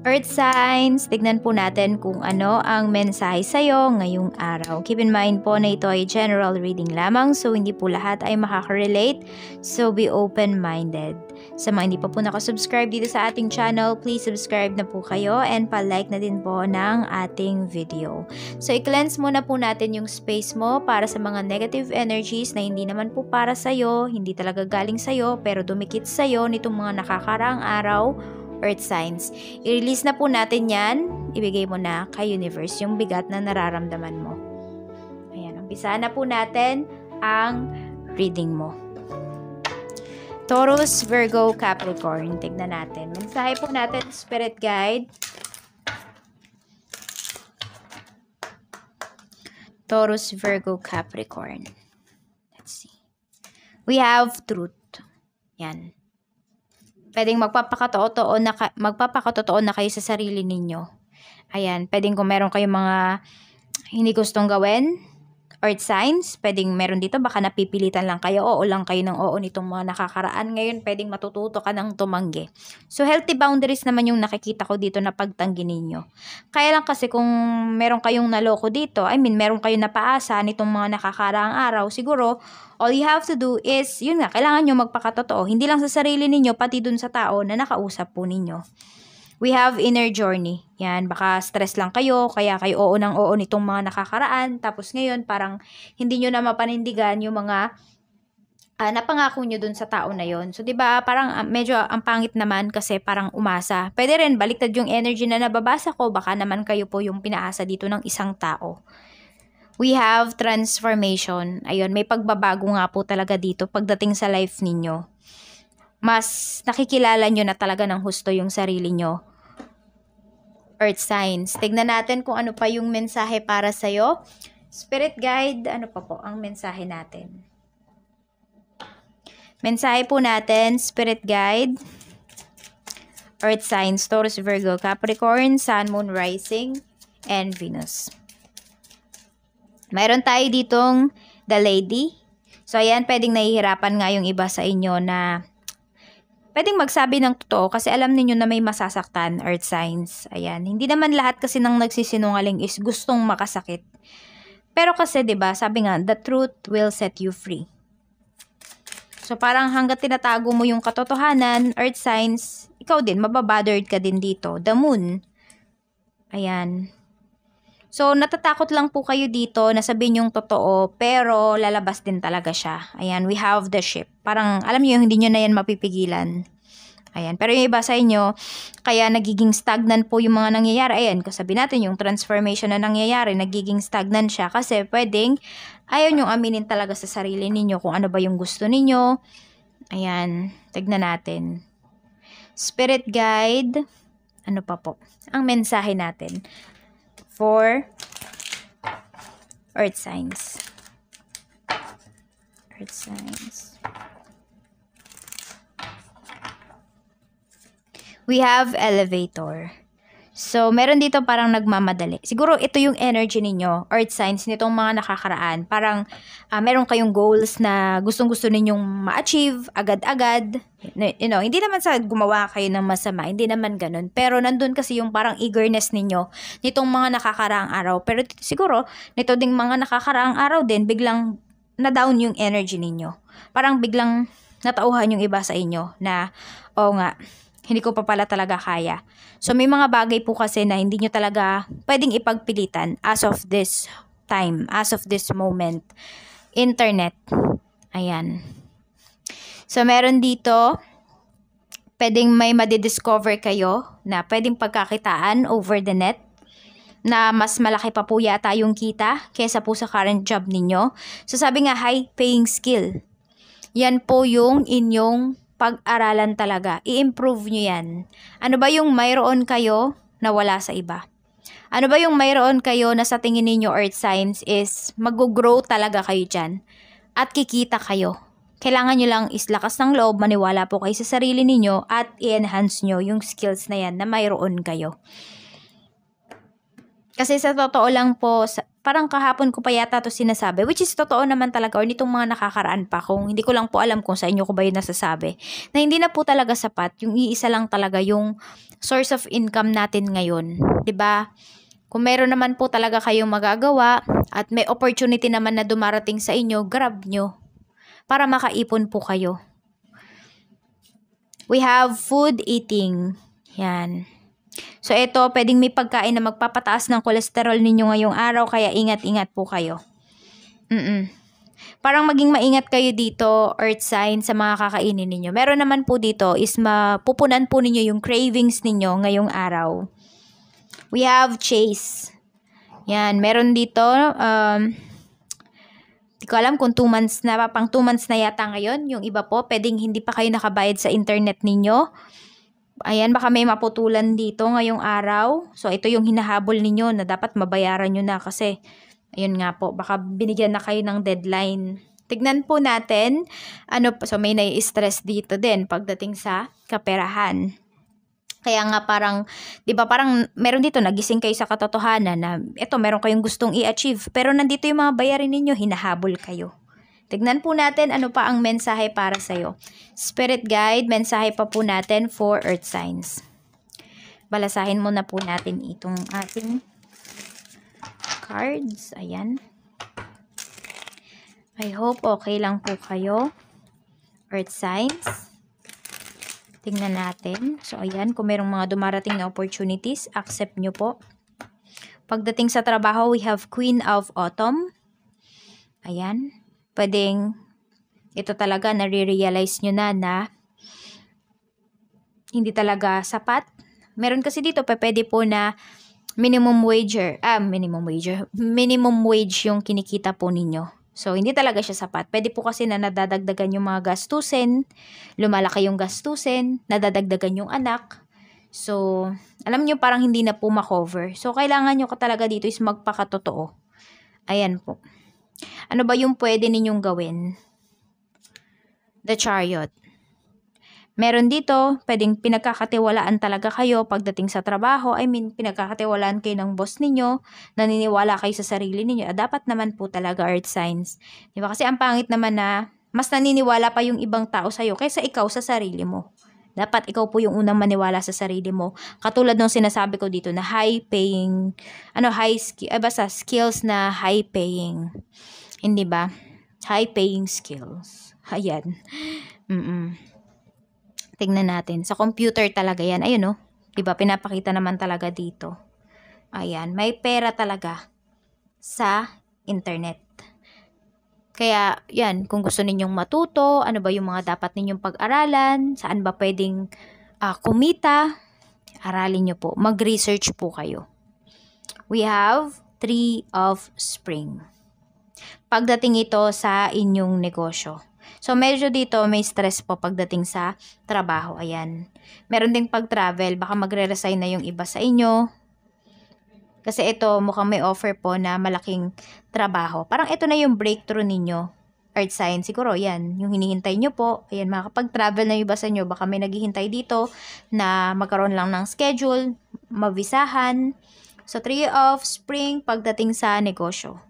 Earth signs, tignan po natin kung ano ang mensahe sa'yo ngayong araw. Keep in mind po na ito ay general reading lamang, so hindi po lahat ay makaka-relate. So be open-minded. Sa mga hindi pa po nakasubscribe dito sa ating channel, please subscribe na po kayo and pa-like na din po ng ating video. So i-cleanse muna po natin yung space mo para sa mga negative energies na hindi naman po para sa'yo, hindi talaga galing sa'yo, pero dumikit sa'yo nitong mga nakakaraang araw. Earth signs. I-release na po natin yan. Ibigay mo na kay universe yung bigat na nararamdaman mo. Ayan. Umpisa na po natin ang reading mo. Taurus, Virgo, Capricorn. Tignan natin. Mensahe po natin, Spirit Guide. Taurus, Virgo, Capricorn. Let's see. We have truth. Yan. Pwedeng magpapakatotoo na kayo sa sarili ninyo. Ayan, pwedeng kung meron kayong mga hindi gustong gawin, earth signs, pwedeng meron dito, baka napipilitan lang kayo, oo lang kayo ng oo nitong mga nakakaraan. Ngayon, pwedeng matututo ka ng tumanggi. So, healthy boundaries naman yung nakikita ko dito na pagtanggi ninyo. Kaya lang kasi kung meron kayong naloko dito, meron kayong napaasa nitong mga nakakaraang araw, siguro, all you have to do is, yun nga, kailangan nyo magpakatotoo. Hindi lang sa sarili ninyo, pati dun sa tao na nakausap po ninyo. We have inner journey. Yan, baka stress lang kayo, kaya kayo oo ng oo nitong mga nakakaraan. Tapos ngayon, parang hindi nyo na mapanindigan yung mga napangako nyo dun sa tao na yon. So, diba, parang medyo ang pangit naman kasi parang umasa. Pwede rin, baliktad yung energy na nababasa ko. Baka naman kayo po yung pinaasa dito ng isang tao. We have transformation. Ayun, may pagbabago nga po talaga dito pagdating sa life ninyo. Mas nakikilala nyo na talaga ng husto yung sarili nyo. Earth signs. Tignan natin kung ano pa yung mensahe para sa'yo. Spirit guide, ano pa po ang mensahe natin? Mensahe po natin, Spirit guide. Earth signs, Taurus, Virgo, Capricorn, Sun, Moon, Rising, and Venus. Mayroon tayo ditong The Lady. So, ayan, pwedeng nahihirapan nga yung iba sa inyo na pwedeng magsabi ng totoo kasi alam niyo na may masasaktan, earth signs. Ayan, hindi naman lahat kasi ng nagsisinungaling is gustong makasakit. Pero kasi 'di ba, sabi nga, the truth will set you free. So parang hangga't tinatago mo yung katotohanan, earth signs, ikaw din mababothered ka din dito. The moon. Ayan. So, natatakot lang po kayo dito na sabihin yung totoo, pero lalabas din talaga siya. Ayan, we have the ship. Parang, alam niyo, hindi nyo na yan mapipigilan. Ayan, pero yung iba sa inyo, kaya nagiging stagnant po yung mga nangyayari. Ayan, kung sabi natin, yung transformation na nangyayari, nagiging stagnant siya. Kasi pwedeng, ayaw nyo aminin talaga sa sarili ninyo kung ano ba yung gusto ninyo. Ayan, tignan natin. Spirit guide, ano pa po? Ang mensahe natin for earth signs. Earth signs. We have elevator. So, meron dito parang nagmamadali. Siguro ito yung energy ninyo, earth signs, nitong mga nakakaraan. Parang meron kayong goals na gustong-gusto ninyong ma-achieve agad-agad. You know, hindi naman sa gumawa kayo ng masama, hindi naman ganun. Pero nandun kasi yung parang eagerness ninyo nitong mga nakakaraang araw. Pero siguro, nito ding mga nakakaraang araw din, biglang na-down yung energy ninyo. Parang biglang natauhan yung iba sa inyo na, oo nga, hindi ko pa pala talaga kaya. So, may mga bagay po kasi na hindi nyo talaga pwedeng ipagpilitan as of this time, as of this moment. Internet. Ayan. So, meron dito, pwedeng may madidiscover kayo na pwedeng pagkakitaan over the net na mas malaki pa po yata yung kita kesa po sa current job ninyo. So, sabi nga, high-paying skill. Yan po yung inyong pag-aralan talaga. I-improve nyo yan. Ano ba yung mayroon kayo na wala sa iba? Ano ba yung mayroon kayo na sa tingin ninyo earth signs is mag-grow talaga kayo dyan at kikita kayo? Kailangan nyo lang is lakas ng loob, maniwala po kayo sa sarili ninyo at i-enhance nyo yung skills na yan na mayroon kayo. Kasi sa totoo lang po, parang kahapon ko pa yata to sinasabi, which is totoo naman talaga, or nitong mga nakakaraan pa, kung hindi ko lang po alam kung sa inyo ko ba yun nasasabi, na hindi na po talaga sapat, yung iisa lang talaga yung source of income natin ngayon, 'di ba? Kung meron naman po talaga kayong magagawa at may opportunity naman na dumarating sa inyo, grab nyo para makaipon po kayo. We have food eating. Yan. So, ito, pwedeng may pagkain na magpapataas ng cholesterol ninyo ngayong araw, kaya ingat-ingat po kayo. Parang maging maingat kayo dito, earth sign, sa mga kakainin ninyo. Meron naman po dito is mapupunan po ninyo yung cravings ninyo ngayong araw. We have chase. Yan, meron dito, di ko alam kung 2 months na, pang 2 months na yata ngayon. Yung iba po, pwedeng hindi pa kayo nakabayad sa internet ninyo. Ayan, baka may maputulan dito ngayong araw. So, ito yung hinahabol ninyo na dapat mabayaran nyo na kasi, ayun nga po, baka binigyan na kayo ng deadline. Tignan po natin, so may nai-stress dito din pagdating sa kaperahan. Kaya nga parang, di ba parang meron dito, nagising kayo sa katotohanan na eto, meron kayong gustong i-achieve. Pero nandito yung mga bayarin ninyo, hinahabol kayo. Tignan po natin ano pa ang mensahe para sa'yo. Spirit guide, mensahe pa po natin for earth signs. Balasahin muna po natin itong ating cards. Ayan. I hope okay lang po kayo, earth signs. Tingnan natin. So, ayan. Kung merong mga dumarating na opportunities, accept nyo po. Pagdating sa trabaho, we have Queen of Autumn. Ayan. Pwedeng, ito talaga, nare-realize nyo na hindi talaga sapat. Meron kasi dito, pwede po na minimum wage yung kinikita po ninyo. So, hindi talaga siya sapat. Pwede po kasi na nadadagdagan yung mga gastusin, lumalaki yung gastusin, nadadagdagan yung anak. So, alam nyo parang hindi na po makover. So, kailangan nyo talaga dito is magpakatotoo. Ayan po. Ano ba yung pwede ninyong gawin? The Chariot. Meron dito, pwedeng pinagkakatiwalaan talaga kayo pagdating sa trabaho. Pinagkakatiwalaan kayo ng boss ninyo, naniniwala kayo sa sarili ninyo. Dapat naman po talaga earth signs. Diba? Kasi ang pangit naman na mas naniniwala pa yung ibang tao sa'yo kaysa ikaw sa sarili mo. Dapat ikaw po yung unang maniwala sa sarili mo. Katulad ng sinasabi ko dito na high-paying, skills na high-paying. Hindi ba? High-paying skills. Ayan. Tingnan natin. Sa computer talaga yan. Ayun, oh. Diba? Pinapakita naman talaga dito. Ayan. May pera talaga sa internet. Kaya, yan. Kung gusto ninyong matuto, ano ba yung mga dapat ninyong pag-aralan, saan ba pwedeng kumita, aralin nyo po. Mag-research po kayo. We have 3 of Spring. Pagdating ito sa inyong negosyo. So, medyo dito may stress po pagdating sa trabaho. Ayan. Meron ding pag-travel. Baka magre-resign na yung iba sa inyo. Kasi ito, mukhang may offer po na malaking trabaho. Parang ito na yung breakthrough ninyo. Earth sign. Siguro, yan. Yung hinihintay nyo po. Ayan, makakapag-travel na yung iba sa inyo. Baka may naghihintay dito na magkaroon lang ng schedule, mavisahan. So, 3 of Spring pagdating sa negosyo.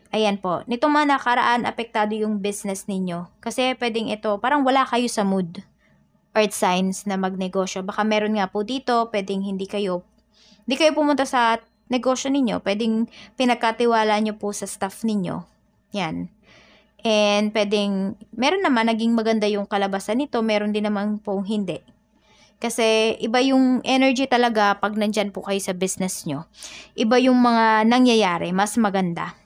Ayan po. Nitong mga nakaraan, apektado yung business ninyo. Kasi pwedeng ito, parang wala kayo sa mood. Earth signs na magnegosyo. Baka meron nga po dito, pwedeng hindi kayo pumunta sa negosyo ninyo. Pwedeng pinagkatiwala nyo po sa staff ninyo. Yan. And pwedeng, meron naman naging maganda yung kalabasan nito. Meron din naman pong hindi. Kasi iba yung energy talaga pag nandyan po kayo sa business nyo. Iba yung mga nangyayari. Mas maganda.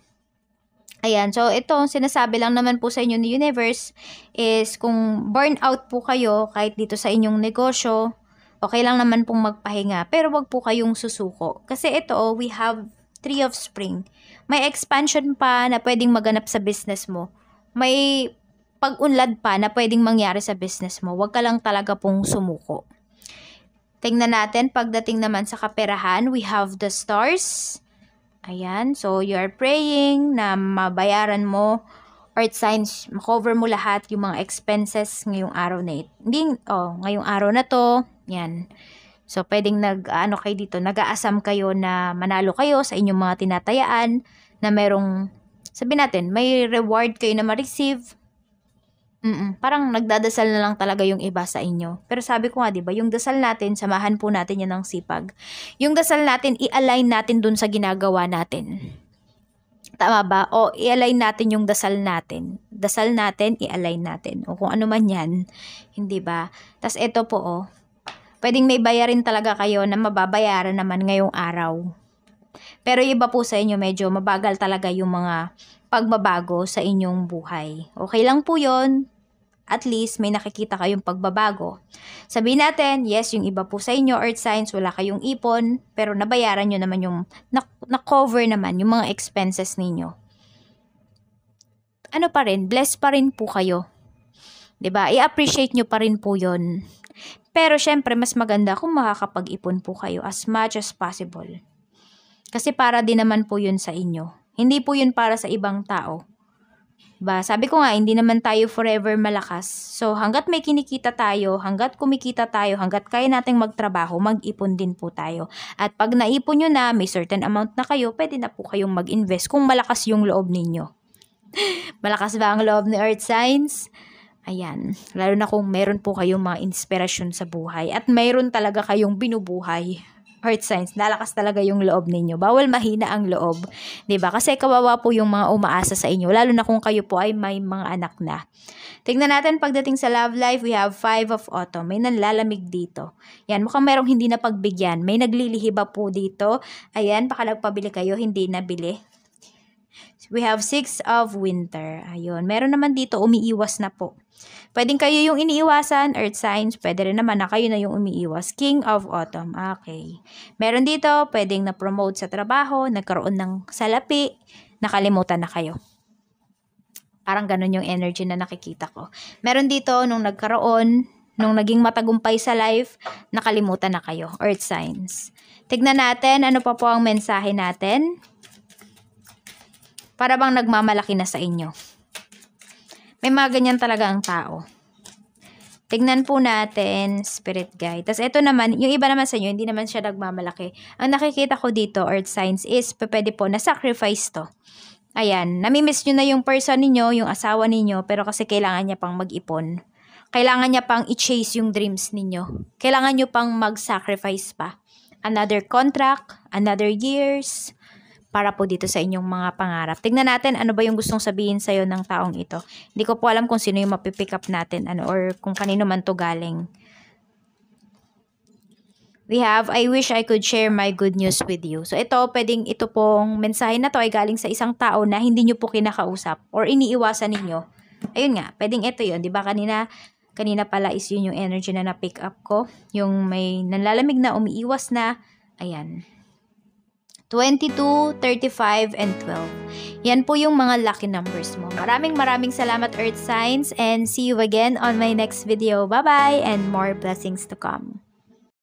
Ayan, so ito, sinasabi lang naman po sa inyo ni Universe is kung burnout po kayo kahit dito sa inyong negosyo, okay lang naman pong magpahinga. Pero wag po kayong susuko. Kasi ito, we have 3 of Spring. May expansion pa na pwedeng maganap sa business mo. May pag-unlad pa na pwedeng mangyari sa business mo. Wag ka lang talaga pong sumuko. Tingnan natin, pagdating naman sa kaperahan, we have the Stars. Ayan, so you are praying na mabayaran mo, earth signs, makover mo lahat yung mga expenses ngayong araw na ito. Ngayong araw na to, yan. So, pwedeng kayo dito, nag-aasam kayo na manalo kayo sa inyong mga tinatayaan, na merong, sabi natin, may reward kayo na ma-receive. Parang nagdadasal na lang talaga yung iba sa inyo. Pero sabi ko nga, 'di ba, yung dasal natin, samahan po natin 'yan ng sipag. Yung dasal natin, i-align natin dun sa ginagawa natin. Tama ba? O i-align natin yung dasal natin. Dasal natin, i-align natin. O kung ano man 'yan, hindi ba? Tas ito po, pwedeng may bayarin talaga kayo na mababayaran naman ngayong araw. Pero iba po sa inyo, medyo mabagal talaga yung mga pagbabago sa inyong buhay. Okay lang po 'yon. At least may nakikita kayong pagbabago. Sabihin natin, yes, yung iba po sa inyo, earth signs, wala kayong ipon, pero nabayaran nyo naman yung, na-cover naman yung mga expenses ninyo. Ano pa rin, blessed pa rin po kayo. 'Di ba? I-appreciate nyo pa rin po yon. Pero syempre, mas maganda kung makakapag-ipon po kayo as much as possible. Kasi para din naman po yun sa inyo. Hindi po yun para sa ibang tao. Ba, sabi ko nga, hindi naman tayo forever malakas. So, hanggat may kinikita tayo, hanggat kumikita tayo, hanggat kaya nating magtrabaho, mag-ipon din po tayo. At pag naipon nyo na, may certain amount na kayo, pwede na po kayong mag-invest kung malakas yung loob ninyo. Malakas ba ang loob ni Earth Signs? Ayan. Lalo na kung meron po kayong mga inspirasyon sa buhay at mayroon talaga kayong binubuhay. Earth signs, lalakas talaga yung loob ninyo. Bawal mahina ang loob. 'Di ba? Kasi kawawa po yung mga umaasa sa inyo, lalo na kung kayo po ay may mga anak na. Tingnan natin pagdating sa love life, we have 5 of autumn. May nanlalamig dito. Yan, mukhang merong hindi na pagbigyan. May naglilihiba po dito. Ayan, baka nagpabili kayo, hindi nabili. We have 6 of winter. Ayun, meron naman dito, umiiwas na po. Pwedeng kayo yung iniiwasan, earth signs. Pwede rin naman na kayo na yung umiiwas. King of autumn. Okay. Meron dito, pwedeng na-promote sa trabaho, nagkaroon ng salapi, nakalimutan na kayo. Parang ganun yung energy na nakikita ko. Meron dito, nung nagkaroon, nung naging matagumpay sa life, nakalimutan na kayo. Earth signs. Tignan natin, ano pa po ang mensahe natin? Para bang nagmamalaki na sa inyo. May mga ganyan talaga ang tao. Tignan po natin, spirit guide. Tapos ito naman, yung iba naman sa inyo, hindi naman siya nagmamalaki. Ang nakikita ko dito, earth signs, is pwede po na sacrifice to. Ayan, namimiss nyo na yung person ninyo, yung asawa ninyo, pero kasi kailangan niya pang mag-ipon. Kailangan niya pang i-chase yung dreams ninyo. Kailangan nyo pang mag-sacrifice pa. Another contract, another years, para po dito sa inyong mga pangarap. Tignan natin ano ba yung gustong sabihin sa'yo ng taong ito. Hindi ko po alam kung sino yung mapipick up natin or kung kanino man to galing. We have, I wish I could share my good news with you. So ito, pwedeng ito pong mensahe na to ay galing sa isang tao na hindi nyo po kinakausap or iniiwasan ninyo. Ayun nga, pwedeng ito yun. Diba kanina pala is yun yung energy na na-pick up ko. Yung may nanlalamig na, umiiwas na. Ayan. 22, 35, and 12. Yan po yung mga lucky numbers mo. Maraming salamat, Earth Signs, and see you again on my next video. Bye-bye, and more blessings to come.